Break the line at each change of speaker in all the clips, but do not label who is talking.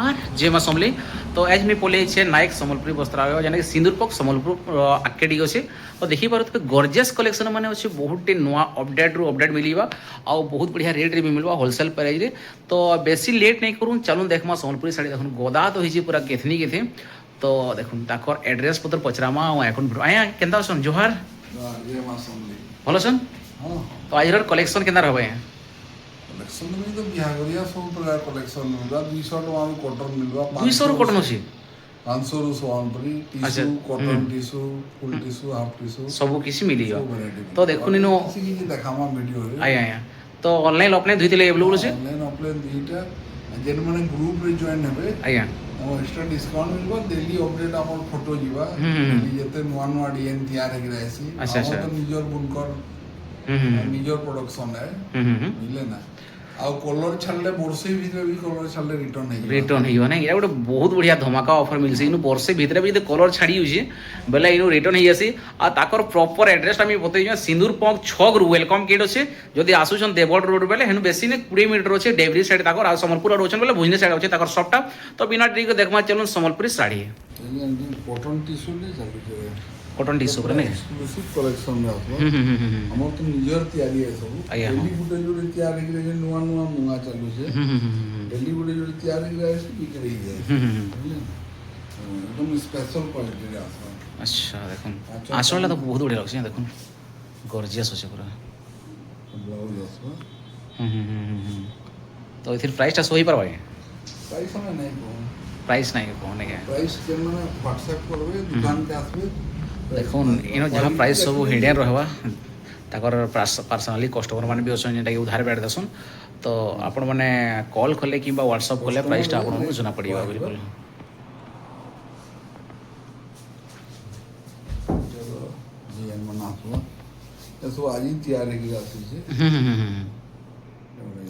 जोहार जय माँ समली। तो आज मैं पले नायक सम्बलपुरी वस्त्रालय जेना सिंदूरपक सम्बलपुर आकेडी अच्छे तो देखी पारे गॉर्जियस कलेक्शन मैंने अच्छे बहुत नुआ अपडेट रू अपडेट मिलवा आउ बहुत बढ़िया रेट रे भी मिलवा होलसेल प्राइस रे। तो बेसी लेट नहीं करूँ चलूँ देखमा सम्बलपुरी साड़ी देखुन गदा तो होइए पूरा केथनी केथे। तो देखुन ताकर एड्रेस पत्र पचरामा अकाउंट आया केन्ता अछन जोहार भल अछन। तो आज कलेक्शन केन्ता रहबे
कलेक्शन में तो बिहागरिया सब प्रकार कलेक्शन मिलवा 200 टका में कॉटन मिलवा
200 रू कॉटन अछि
500 रु Sonpuri tissue cotton tissue full tissue half tissue
सब किसी मिलियो। तो देखुन इनो
किसी की देखामा वीडियो रे
आया आया तो ऑनलाइन ऑफलाइन दुइतिले अवेलेबल अछि
ऑनलाइन ऑफलाइन दुइटा जेन माने ग्रुप रे जॉइन हेबे
आया
और एक्स्ट्रा डिस्काउंट मिलबो डेली अपडेट हमर फोटो जीवा डेली जते नुवा नुवा डिजाइन तैयार हे रहसी हम तो निजर बुनकर निजर प्रोडक्शन है मिले ना आ कलर छाड़ले वर्षे भीतर भी कलर छाड़ले रिटर्न
हो ना ये गोटे बहुत बढ़िया धमाका ऑफर मिलसी इनु वर्षे भीतर भी कलर छाड़ी होची बेले इनु रिटर्न हो जासी आ ताकर प्रॉपर एड्रेस आम बतई सिंदूर पंक 6 रु वेलकम गेट अच्छे जदि आसुछन देवगढ़ रोड बेले हेनु बेसी ने 20 मीटर अच्छे डेवरी साइड ताकर आ संबलपुर रोड बेले भुजने साइड अच्छे ताकर सबटा। तो बिना ट्रिक देखमा चलून संबलपुरी साड़ी
कॉटन टिश्यू ले चलू
कॉटन टिश्यू पर नहीं
एक्सक्लूसिव कलेक्शन में आतो हमर तो निजर तैयारी है सब डेली गुटे जोड़े तैयार हे जे नुवा नुवा मुंगा चालू छे डेली गुटे जोड़े तैयार हे रहे से बिक्री जाए एकदम स्पेशल क्वालिटी रे आसा।
अच्छा देखुन आसला तो बहुत बढ़िया लगछ देखुन गॉर्जियस होছে पूरा
ब्लाउज आसा
तो इथिर प्राइस ता सोही परबा
प्राइस में नहीं
प्राइस नहीं कहने के
प्राइस के माने व्हाट्सएप करबे दुकान पे आसबे
देखुन इन जहाँ प्राइस सब हिडियन रहवा ताकर पर्सनाली कस्टमर मैंने भी अच्छे जेनटा उधार बेट देसन तो आपण मैंने कॉल कले कि व्हाट्सएप कले प्राइसटा आपको जना पड़ेगा बिल्कुल।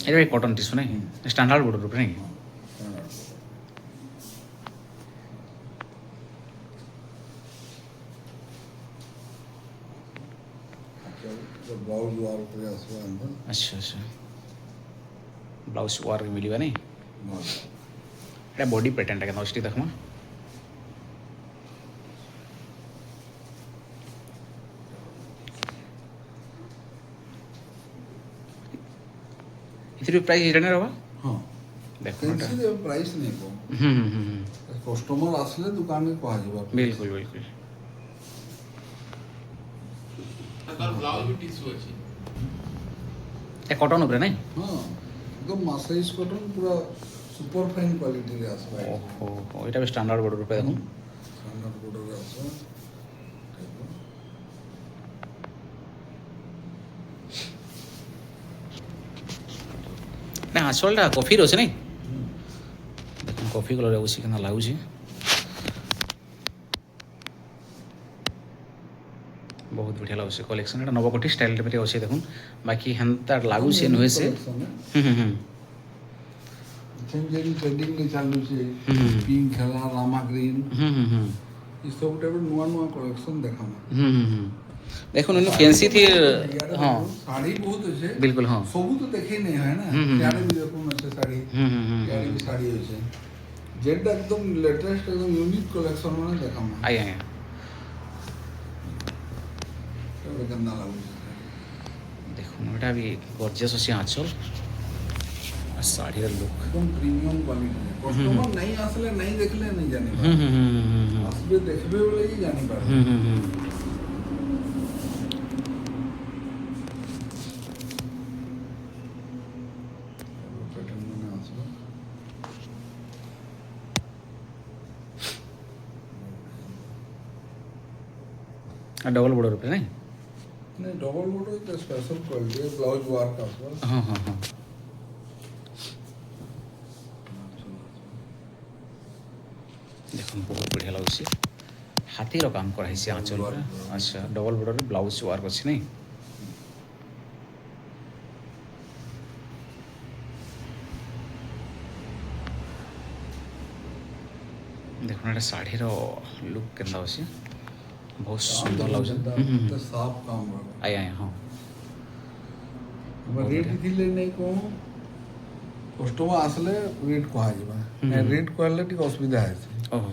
ये कॉटन टिश्यू नहीं स्टैंडर्ड बोर्ड रूप नहीं
ब्लाउज वार पे आसवा अंदर
अच्छा अच्छा ब्लाउज वार मिलवा नहीं एटा बॉडी पैटर्न के नष्टी देखमा इथि प्राइस हिडन रहबा
हां देखो कैसे प्राइस नहीं को कस्टमर आसले दुकान में कहा जीवा
बिल्कुल बिल्कुल
ब्लाउज भी टिश्यू अछि
ए कॉटन ऊपर नहीं
हां एकदम मसराइज कॉटन पूरा सुपर फाइन क्वालिटी रे आसबा
ओहो एटा भी स्टैंडर्ड बॉर्डर पे देखो
स्टैंडर्ड बॉर्डर रे आसबा
ना आसलटा कॉफी रोछ नहीं देखो कॉफी कलर उसी केना लागु छी बहुत बढ़िया लगुच कलेक्शन एटा नवकोटी स्टाइल में अच्छे देखुन बाकी हेन्ता लागू से नुहे से
ट्रेंडिंग में चालू छे पिंक हला रामा ग्रीन ई सब टाइप नुवा नुवा कलेक्शन देखामा
देखुन इन फैंसी थी हां
साड़ी बहुत है
बिल्कुल हां
सब तो देखे नहीं है ना प्यारे भी देखुन अच्छे साड़ी प्यारे भी साड़ी है जेटा एकदम लेटेस्ट एकदम यूनिक कलेक्शन में देखामा
आया आया देखो एटा भी गॉर्जियस अछि आंचल साड़ी लुक
एकदम प्रीमियम क्वालिटी कस्टमर नहीं आसले नहीं देखले नहीं जाने आसबे देखबे बोले ही जानी पार पैटर्न में आसबे
डबल बॉर्डर पे नहीं
नहीं डबल बॉर्डर तो स्पेशल क्वालिटी है ब्लाउज वर्क आसबा
हां हां हां देखो बहुत बढ़िया लगुच हाथी काम कर आंचल अच्छा डबल बॉर्डर ब्लाउज वर्क अच्छे नहीं देखो ना साड़ी लुक के अच्छे बहुत सुंदर लगुच
साफ काम
आया आया हाँ
रेट दिले नहीं को कस्टमर आसले रेट कहा जिबा रेट कहले टिक असुविधा है
ओहो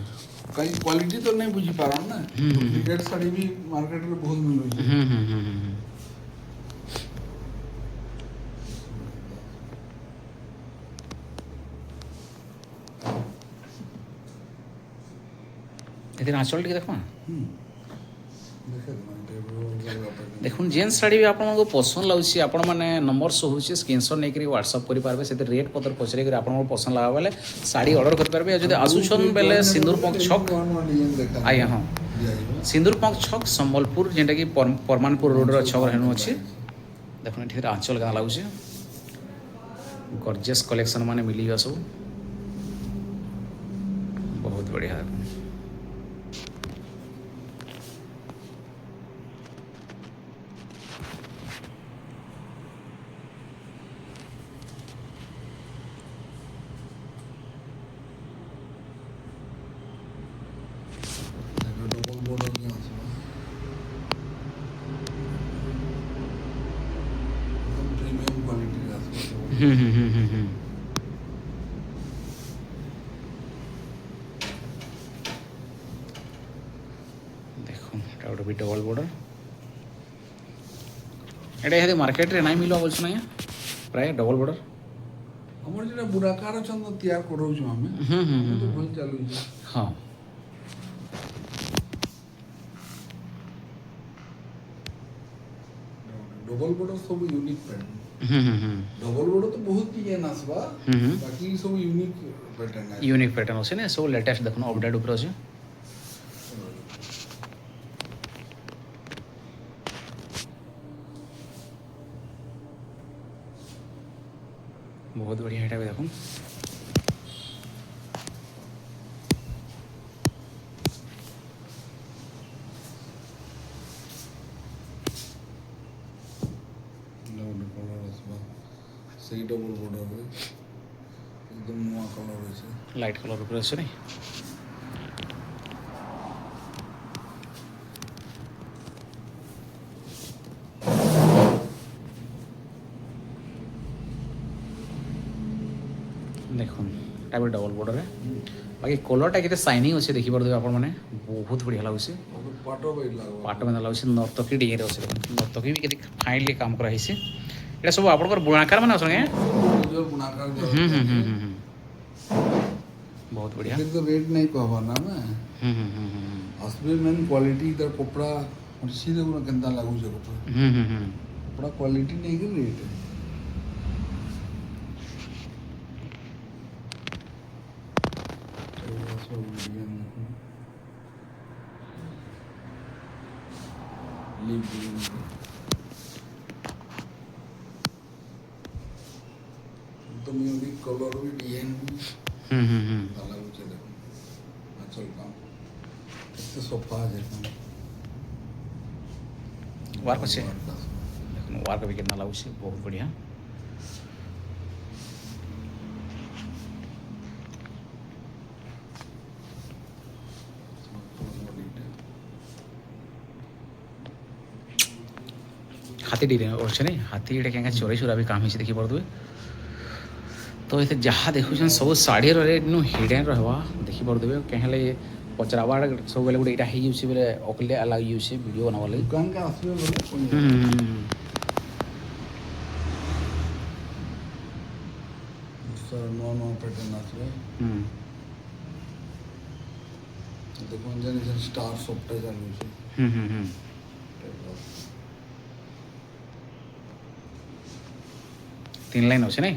कहीं क्वालिटी तो नहीं बुझी पारन ना डुप्लीकेट साड़ी भी मार्केट में बहुत मिल रही है
এদের আঁচল টিকে দেখো
देखे
দেখুন জেন্টস শাড়ি ବି ଆପଣଙ୍କୁ ପସନ୍ଦ ଲାଗୁଛି ଆପଣମାନେ ନମ୍ବର ସୋ ହେଉଛି ସ୍କ୍ରିନସଟ୍ ନେଇକରି ହ୍ୱାଟ୍ସଆପ୍ କରିପାରିବେ ସେଥିରେ ରେଟ୍ ପତ୍ର ପଚାରିକରି ଆପଣଙ୍କୁ ପସନ୍ଦ ଲାଗ ବେଲେ ଶାଢ଼ୀ ଅର୍ଡ଼ର କରିପାରିବେ ଆଉ ଯଦି ଆସୁଛନ୍ ବେଲେ ସିନ୍ଦୁର ପଙ୍କ ଛକ ଆଜ୍ଞା ହଁ ସିନ୍ଦୁର ପଙ୍କ ଛକ ସମ୍ବଲପୁର ଯେନ୍ଟାକି ପରମାନପୁର ରୋଡ଼ର ଛକ ହେନୁ ଅଛି ଦେଖୁନ୍ ଏଠିରେ ଆଞ୍ଚଲ ଗାଁ ଲାଗୁଛି ଗର୍ଜିୟସ୍ କଲେକ୍ସନ୍ ମାନେ ମିଳିଯିବା ସବୁ ବହୁତ ବଢ଼ିଆ দেখুন এটা গোটে বি ডবল বর্ডর এটা ইহাদে মার্কেটরে নাই মিলবা বলছো না প্রায় ডবল বর্ডর
हमर जेटा बुराकार छन तैयार करू छु हमें तो भल चालू छै
हाँ
डबल बॉर्डर सब यूनिक पैटर्न डबल बॉर्डर तो बहुत डिजाइन आसबा बाकी सब यूनिक पैटर्न है
यूनिक पैटर्न আছে না সব লেটেস্ট দেখুন আপডেট উপরে আছে बहुत बढ़िया এটা দেখুন
सही डबल बॉर्डर है एकदम नया कलर है
লাইট কালার উপরে আছে নাই দেখুন এটা भी डबल बॉर्डर है बाकी कलरटा केते शाइनिंग আছে দেখি পারবে আপন মানে বহুত বঢ়িয়া লাগুছে
पाटो बैठ लागो
पाट में लाଗୁছে নর্তকী ডিজাইন আছে নর্তকী भी केते फाइनली काम करा हिसे এটা সব আপনার বুনাকার মানে আছে
जो बुनाकार
बहुत बढ़िया
तो रेट नहीं कहबा ना मैं असली मेन क्वालिटी इधर कपड़ा सीधे पूरा गंदा लागू छै कपड़ा कपड़ा क्वालिटी नहीं के रेट है तो यूनिक कलर भी डिजाइन भी अलग हो चले अच्छा काम इससे सोफा जैसा
वार्क আছে দেখুন वार्क भी कितना लाଗୁছে बहुत बढ़िया हाथी डिजाइन अच्छे नहीं हाथी ये क्या चोरी चोरा भी काम देखी पड़े तो ये जहाँ देखुन सब शाढ़ी रेट नु हिडन रहा देखी पड़े कहें पचरावा सब बेले गोटे यहाँ हो बोले अकले अलग यूज वीडियो बनावा लगे
दुकान का आसबे बोले सर नो नो पैटर्न आसबे देखो जन स्टार सॉफ्टवेयर चालू छै
तीन लाइन अच्छे नहीं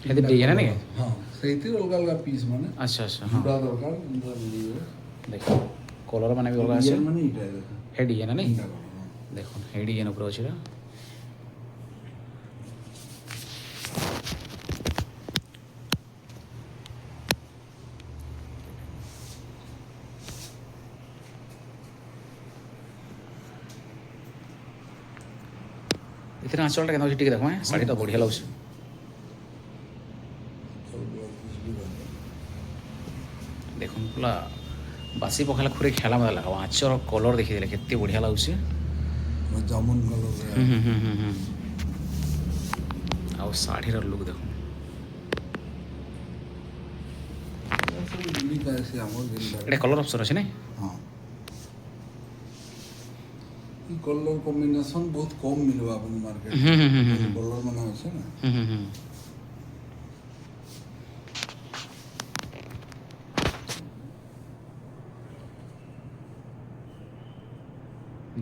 ये डिजाइन है नहीं
हां सहीती अलग अलग पीस माने
अच्छा अच्छा हां
पूरा दरकार मिलियो
देखो कलर माने भी अलग আছে
माने इटा देखो
हे डिजाइन नहीं देखो हे डिजाइन ऊपर আছে इतना आंचलटा केना ठीक देखो शाड़ी तो बढ़िया लाଗୁছে দেখুন পুরা বাসি পখালা খুঁড়ে খেলা মতো লাগা আঁচর কলর দেখিদেলে কেতে বঢ়িয়া লাগুছে
ଜାମୁନ କଲର
ଆଉ ଶାଢ଼ୀର ଲୁକ୍ ଦେଖୁନ୍
ସବୁ ୟୁନିକ୍ ଆସି ଆମର
ଏଇଟା କଲର୍ ଅପସନ୍ ଅଛି ନାଇଁ
ହଁ ଇ କଲର କମ୍ବିନେସନ୍ ବହୁତ କମ୍ ମିଳିବ ଆପଣ ମାର୍କେଟ କଲର ମାନେ ଅଛି ନା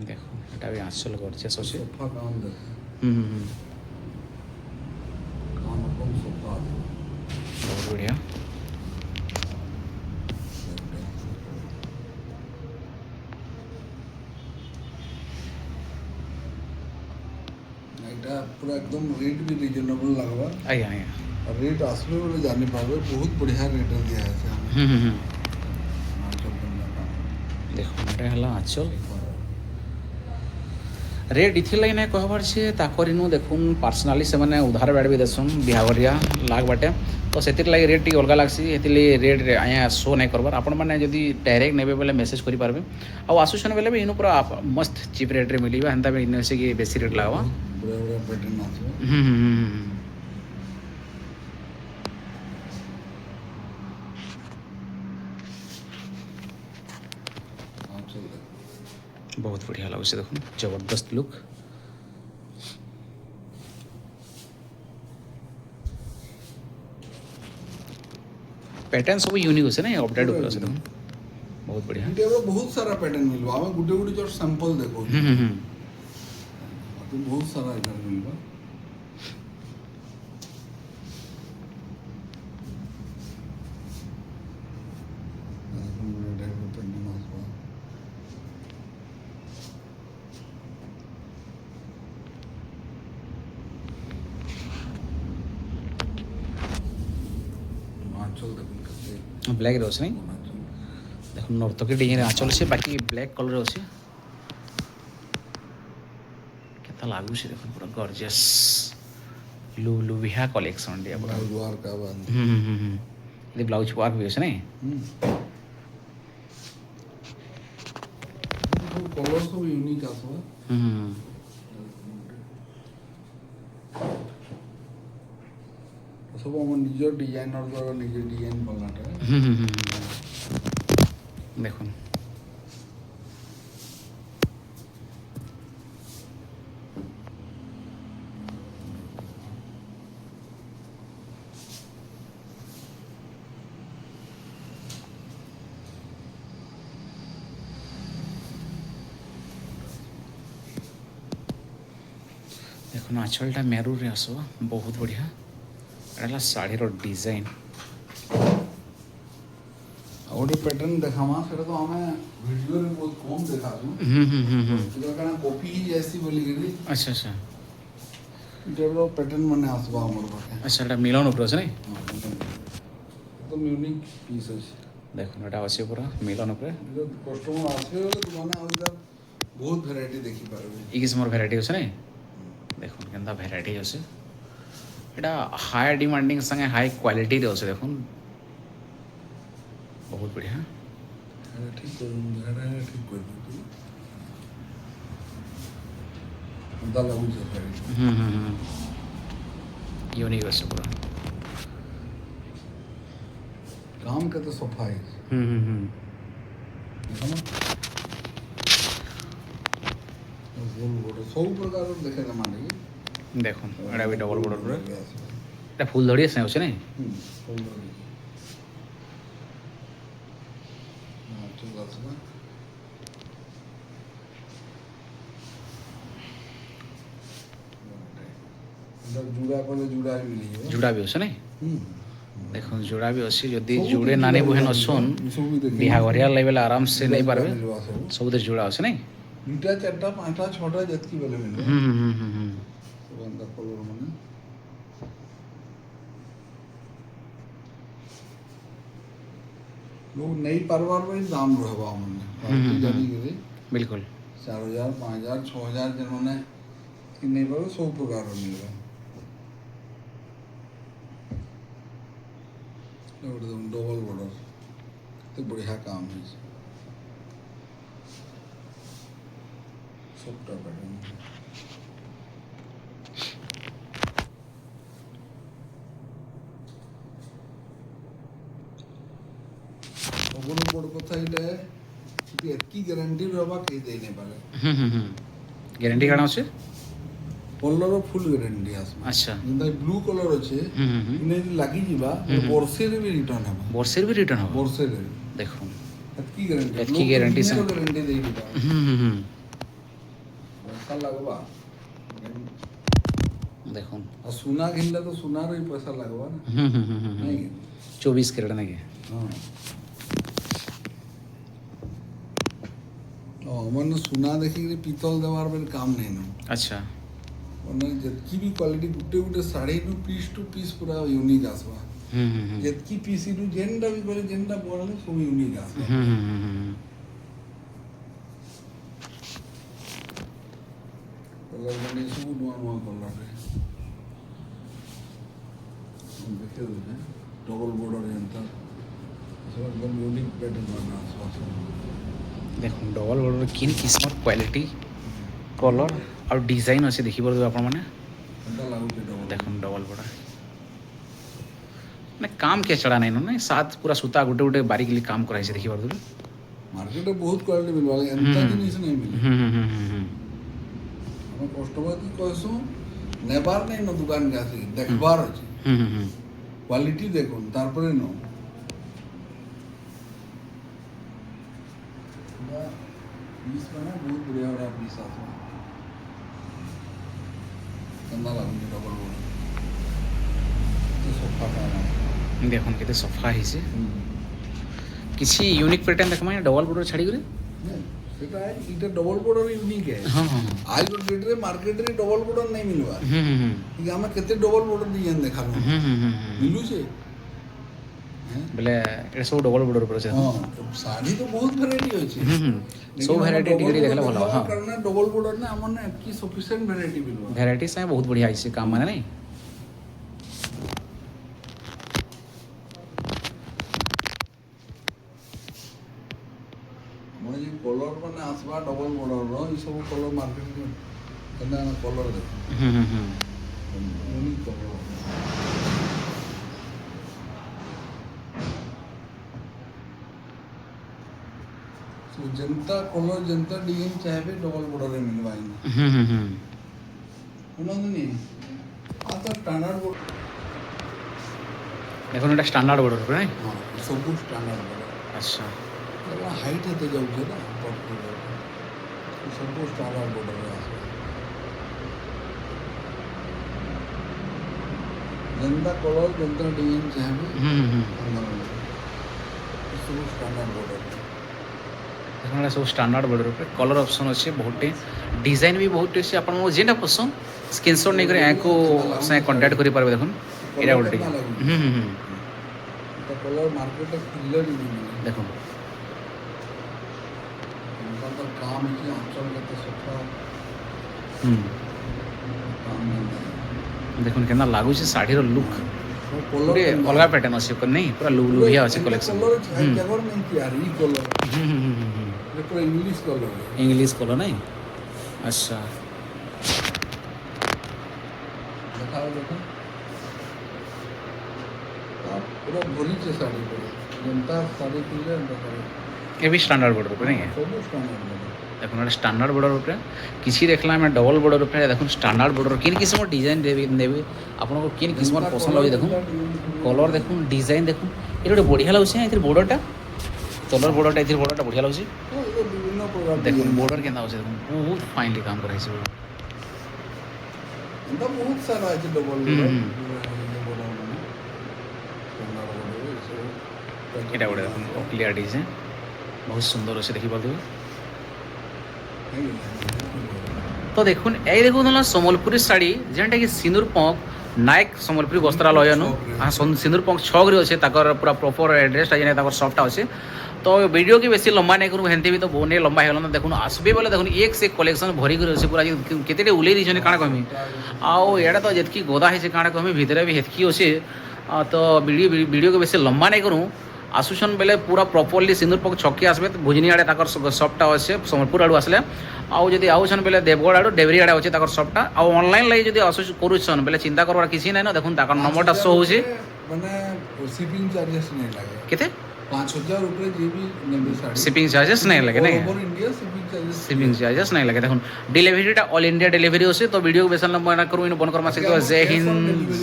ଦେଖ ଏଟା ବି ଆଞ୍ଚଲ ଗର୍ଜିୟସ୍ ଅଛି
ସୋଫା କାମ ଦେଖ କାମ କମ୍ ସୋଫା
ବହୁତ ବଢ଼ିଆ
ଏଇଟା ପୁରା একদম ରେଟ୍ ବି ରିଜନେବଲ୍ লাগবা
ଆଜ୍ଞା ଆଜ୍ଞା
আর রেট আসবে বলে জানিপারবে বহুত বঢ়িয়া রেটରେ ଦିଆହେଇଛି ଆମେ
ଦେଖୁନ୍ ଏଟା ହେଲା ଆଞ୍ଚଲ ରେଟ୍ ଇଥିର୍ଲାଗି ନାଇଁ କହବାର୍ છે ତାକର ଇନୁ ଦେଖୁନ୍ ପର୍ସନାଲି ସେମାନେ ଉଧାର ବେଡ଼ ବି ଦେସନ୍ ବିହାଘରିଆ ଲାଗ ବାଟେ ତ ସେଥିର୍ଲାଗି ରେଟ୍ ଟିକେ ଅଲଗା ଲାଗ୍ସି ସେଥିର୍ଲାଗି ରେଟ୍ରେ ଆଜ୍ଞା ଶୋ ନାଇଁ କରବାର୍ ଆପଣମାନେ ଯଦି ଡାଇରେକ୍ଟ ନେବେ ବୋଲେ ମେସେଜ୍ କରିପାରବେ ଆଉ ଆସୁଛନ୍ ବେଲେ ବି ଇନୁ ପୁରା ମସ୍ତ ଚିପ୍ ରେଟ୍ରେ ମିଳିବା ହେନ୍ତା ବି ଇନୁ ଆସିକି ବେଶୀ ରେଟ୍ ଲାଗ୍ବା
ବଢ଼ିଆ ବଢ଼ିଆ ପ୍ୟାଟର୍ନ ଆସିବ
ବହୁତ ବଢ଼ିଆ ଲାଗୁଛି ଦେଖୁନ୍ ଜବରଦସ୍ତ ଲୁକ୍ ପ୍ୟାଟର୍ନ ସବୁ ୟୁନିକ୍ ଅଛି ନା ଅପଡେଟ୍ ଉପରେ ଅଛି ଦେଖୁନ୍ ବହୁତ ବଢ଼ିଆ
ଏଇ ଟାଇପ୍ର ବହୁତ ସାରା ପ୍ୟାଟର୍ନ ମିଳିବ ଆମେ ଗୋଟେ ଗୋଟେ ଜଷ୍ଟ ସାମ୍ପଲ୍ ଦେଖଉଛୁ ବହୁତ ସାରା ଏଇଟା ମିଳିବ
ବ୍ଲାକ୍ରେ ଅଛି ନାଇଁ ଦେଖୁନ୍ ନର୍ତକୀ ଡିଜାଇନ୍ ଆଞ୍ଚଲ ଅଛି ବାକି ବ୍ଲାକ୍ କଲର୍ ଅଛି କେତେ ଲାଗୁଛି ଦେଖୁନ୍ ପୁରା ଗର୍ଜିୟସ୍ ଲୁଭିଆ କଲେକ୍ସନ୍ ଟିକେ ପୁରା ବ୍ଲାଉଜ୍ ୱାର୍କ ବି ଅଛି ନାଇଁ
କଲର୍ ସବୁ ୟୁନିକ୍ ଆସିବ ସବୁ ଆମ ନିଜ ଡିଜାଇନର ଦ୍ୱାରା ନିଜେ ଡିଜାଇନ କଲାଟା
ଦେଖୁନ୍ ଦେଖୁନ୍ ଆଞ୍ଚଲଟା ମେରୁନ୍ରେ ଆସିବ ବହୁତ ବଢ଼ିଆ ଏଟା ହେଲା ଶାଢ଼ୀର ଡିଜାଇନ୍
ଆଉ ଗୋଟେ ପ୍ୟାଟର୍ନ ଦେଖାମା ସେଟା ତ ଆମେ ଭିଡ଼ିଓରେ ବହୁତ କମ୍ ଦେଖାଛୁ ସେଟା କାଣା କପି ହେଇଯାଏସି ବୋଲିକିରି
ଆଚ୍ଛା ଆଚ୍ଛା
ଇ ଟାଇପ୍ର ପ୍ୟାଟର୍ନ ମାନେ ଆସିବ ଆମର ପାଖେ
ଆଚ୍ଛା ଏଟା ମିଲନ ଉପରେ ଅଛି ନାଇଁ
একদম ୟୁନିକ୍ ପିସ୍ ଅଛି
ଦେଖୁନ୍ ଏଟା ଅଛି ପୁରା ମିଲନ ଉପରେ
କଷ୍ଟମର ଆସିବେ ବୋଲେ ତୁମମାନେ ଆଉ ଏଇଟା ବହୁତ ଭେରାଇଟି ଦେଖିପାରିବେ
ଇ କିସମର ଭେରାଇଟି ଅଛି ନାଇଁ ଦେଖୁନ୍ କେନ୍ତା ଭେରାଇଟି ଅଛି এটা হাই ডিমান্ডিং সাଙ୍ଗେ হাই କ୍ୱାଲିଟିରେ ଅଛି ଦେଖୁନ୍ ବହୁତ ବଢ଼ିଆ
ଠିକ୍ ଠିକ୍ କରିଦେଇଛୁ ଏନ୍ତା ଲାଗୁଛି
ୟୁନିକ୍ ଅଛି ପୁରା
କାମ କେତେ ସଫା ହେଇଛି ସବୁ ପ୍ରକାର ଦେଖେଇଲେ ମାନେ
ଦେଖୁନ୍ ଏଟା ବି ଡବଲ ବର୍ଡର ପୁରା এটা ফুল ধরি আছে ଅଛି ନାଇଁ
ঠিক আছে না জুড়া কলে জুড়া ବି ମିଳିଯିବ
ଜୁଡ଼ା ବି ଅଛି ନାଇଁ ଦେଖୁନ୍ ଜୁଡ଼ା ବି ଅଛି ଯଦି ଜୁଡ଼େ ନାନୀ ବୁହେନ ଅଛନ୍ ବିହାଘରିଆ ଲାଗିଲେ ଆରାମସେ ନେଇପାରିବେ ସବୁଥିରେ ଜୁଡ଼ା ଅଛି ନାଇଁ
ଦୁଇଟା ଚାରିଟା ପାଞ୍ଚଟା ଛଅଟା ଯେତିକି ବେଲେ ମିଳିବ ସବୁ ଏନ୍ତା କଲର୍ ମାନେ लोग नहीं पारबार में दाम रहबा हमने जानिकରି
बिल्कुल
4000 5000 6000 जन माने कि नहीं पारो सब प्रकार मिलबा एकदम डबल बॉर्डर तो बढ़िया काम है सबटा पैटर्न सबुनु बड़ कथा इटा कि एतकी ग्यारंटी रहबा के दे नै पाले
গ্যারান্টি কাଣା আছে
कलर फुल ग्यारंटी आसमा
अच्छा
जिंदा ब्लू कलर अच्छे इने लागी जीवा वर्षे रे भी रिटर्न हबा
বর্ষের भी রিটার্ন হবে
वर्षे रे
দেখুন
एतकी ग्यारंटी
एतकी guarantee से
ग्यारंटी दे दीबा पैसा लगबा
দেখুন
और सोना घिनला तो सोना रे पैसा लगबा ना नहीं
24 ক্যারেট নাকি
हां ओ मन सोना देखि के पीतल देवार बेल काम नहीं न
আচ্ছা
মানে যেতকি भी क्वालिटी गुटे गुटे साड़ी नु पीस पूरा यूनिक आसबा ଯେତକି ପିସିରୁ ଯେନ୍ଟା ବି କଲେ ଯେନ୍ଟା ବଢ଼ଲେ ସବୁ ୟୁନିକ୍ ଆସିବ କଲର୍ ମାନେ ସବୁ ନୂଆ ନୂଆ କଲର୍ରେ ଦେଖେ ଦେଉଛେ ଡବଲ୍ ବୋର୍ଡର ଯେନ୍ତା ସବୁ ଏକଦମ ୟୁନିକ୍ ପ୍ୟାଟର୍ନ ମାନେ ଆସିବ
দেখুন ডবল বর্ডর কিন কিসমর কোয়ালিটি কলর আর ডিজাইন আছে দেখিপারে আপনার মানে
କେନ୍ତା ଲାଗୁଛେ ଡବଲ୍
দেখুন ডবল বর্ডর মানে কাম কে চড়া নাই না সাত পুরা সুতা গোটে গোটে বারিকলি কাম করাইছে দেখিপারে
ମାର୍କେଟରେ ବହୁତ କ୍ୱାଲିଟି ମିଳିବ ଏନ୍ତା ଜିନିଷ ନାଇଁ ମିଳେ ଆମେ କଷ୍ଟମର କି କହିସୁଁ ନେବାର ନାଇଁ ନ ଦୁକାନକେ ଆସିକି ଦେଖବାର ଅଛି କ୍ୱାଲିଟି ଦେଖୁନ୍ ତାରପରେ ନ ପିସ୍ ମାନେ ବହୁତ ବଢ଼ିଆ ବଢ଼ିଆ ପିସ୍ ଆସିବ କେନ୍ତା ଲାଗୁଛି ଡବଲ୍ ବୋର୍ଡ ସଫା କାମ
দেখুন কেতে সফা হয়েছে কিছু ইউনিক প্যাটার্ন দেখমা ডবল বর্ডর ছাড়ি করে
সেটা এটা ডবল বর্ডর यूनिक है
हां हां
आज डेट रे मार्केट रे डबल बॉर्डर नहीं मिलवा कि हम केते डबल बॉर्डर दियन देखालो मिलु छे
बोले এটা সব ডবল বর্ডর উপর আছে
हां साड़ी तो बहुत वैरायटी होय छे
সব ভ্যারাইটি টিকে দেখলে ভালো हां
करना डबल बॉर्डर ना हमन की सफिशिएंट वैरायटी मिलवा
ভ্যারাইটি সাই বহুত বড়িয়া আইছে কাম মানে নাই
मोर जे कलर माने आसबा डबल बॉर्डर रो ई सब कलर मार्केट में केना कलर दे यूनिक कलर सो जनता कलर जनता डिजाइन चाहे डबल बॉर्डर रे मिलवा उन्होंने आ तो स्टैंडर्ड बोर्ड
এখন এটা স্ট্যান্ডার্ড বর্ডর উপরে নাই
हाँ सब स्टैंडर्ड बोर्ड
আচ্ছা
तेरा हाइट है तो जाऊँ ना सब स्टैंडर्ड बोर्ड रे जनता कलर जनता डिजाइन चाहे सब स्टैंडर्ड बोर्ड
এখন এটা সব স্ট্যান্ডার্ড বর্ডর উপরে কলর অপশন আছে বহুটে ডিজাইন भी बहुत আছে আপন যেটা পছন্দ স্ক্রিনশট নেই করে একো সে কন্টাক্ট করি পারবে দেখুন এটা উল্টে
तो कलर मार्केट में क्लियर ही नहीं मिले
দেখুন
उनका तो काम है कि आंचल का तो सफा काम नहीं
দেখুন কেনা লাগুছে শাড়ির লুক
वो कलर
ଗୋଟେ ଅଲଗା ପ୍ୟାଟର୍ନ ଅଛି ନାହିଁ ପୁରା ଲୁଭିଆ ଅଛି କଲେକ୍ସନ
कलर जगह नहीं किया ई कलर ये पूरा इंग्लिश कलर है
इंग्लिश कलर नहीं अच्छा
दिखाओ देखो आप पूरा भरी से साड़ी पर जनता साड़ी किले अंदर
ये भी स्टैंडर्ड बॉर्डर पे नहीं है
सब स्टैंडर्ड है
দেখুন এটা স্ট্যান্ডার্ড বর্ডর উপরে কিছু দেখলাম আমি ডবল বর্ডর উপরে দেখুন স্ট্যান্ডার্ড বর্ডর কিন কিসমর ডিজাইন নেবে আপনার কিন কিসমর পছন্দ লাগে দেখুন কলর দেখুন ডিজাইন দেখুন এটা গোটে বঢ়িয়া লাগুছে এর বর্ডরটা তলর বর্ডরটা এর বর্ডরটা বঢ়িয়া লাগুছে
तो ये विभिन्न प्रकार
দেখুন বর্ডর কেনা আছে দেখুন বহুত ফাইনলি কাম করা হয়েছে
अंदर बहुत सारा है डबल
এটা গোটে দেখুন ক্লিয়ার ডিজাইন বহুত সুন্দর আছে দেখিপারে তো দেখুন এই দেখুন হল সম্বলপুরী শাড়ি যেটাকি সিঁদুর পঙ্ক নায়ক সম্বলপুরী বস্ত্রালয়ন হ্যাঁ সিঁদুর পঙ্ক ছকরে অছে তাকর পুরা প্রপর এড্রেসটা যেন তাকর সবটা অছে তো ভিডিও কি বেশি লম্বা নাই করু হেনতে বি তো বহু লম্বা হয়ে গেল দেখুন আসবে বলে দেখুন এক সে কলেকশন ভরি করে অছে পুরা কেতেটে উলাই দিয়েছেন কাଣା কহমি আও এটা তো যেতকি গোদা হয়েছে কাଣା কহমি ভিতরে বি হেতকি অছে তো ভিডিও কে বেশি লম্বা নাই করু আসুছন বেলে পুরা প্রপরলি সিন্দুরপক ছকি আসবে ভুজনি আড়ে তাকর সবটা আছে সম্বলপুর আড়ু আসলে আউ যদি আউছন বেলে দেবগড় আড়ু ডেবরি আড়ে আছে তাকর সবটা আউ অনলাইন লাগি যদি করুছন বেলে চিন্তা করবার কিছু নাই না দেখুন তাকর নম্বরটা শো হচ্ছে
মানে শিপিং চার্জেস নেই লাগে
কেতে
5000 উপরে যে भी নেবে শাড়ি
শিপিং চার্জেস নাই লাগে না
over India shipping charges
shipping charges নাই লাগে দেখুন ডেলিভারিটা অল ইন্ডিয়া ডেলিভারি আছে তো ভিডিও বেসাল না করুন বন কর্মা শিখতে জয় হিন্দ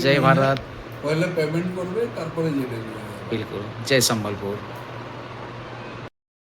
জয় ভারত
পহলে পেমেন্ট করবে তারপরে যে ডেলিভারি
बिल्कुल जय संबलपुर।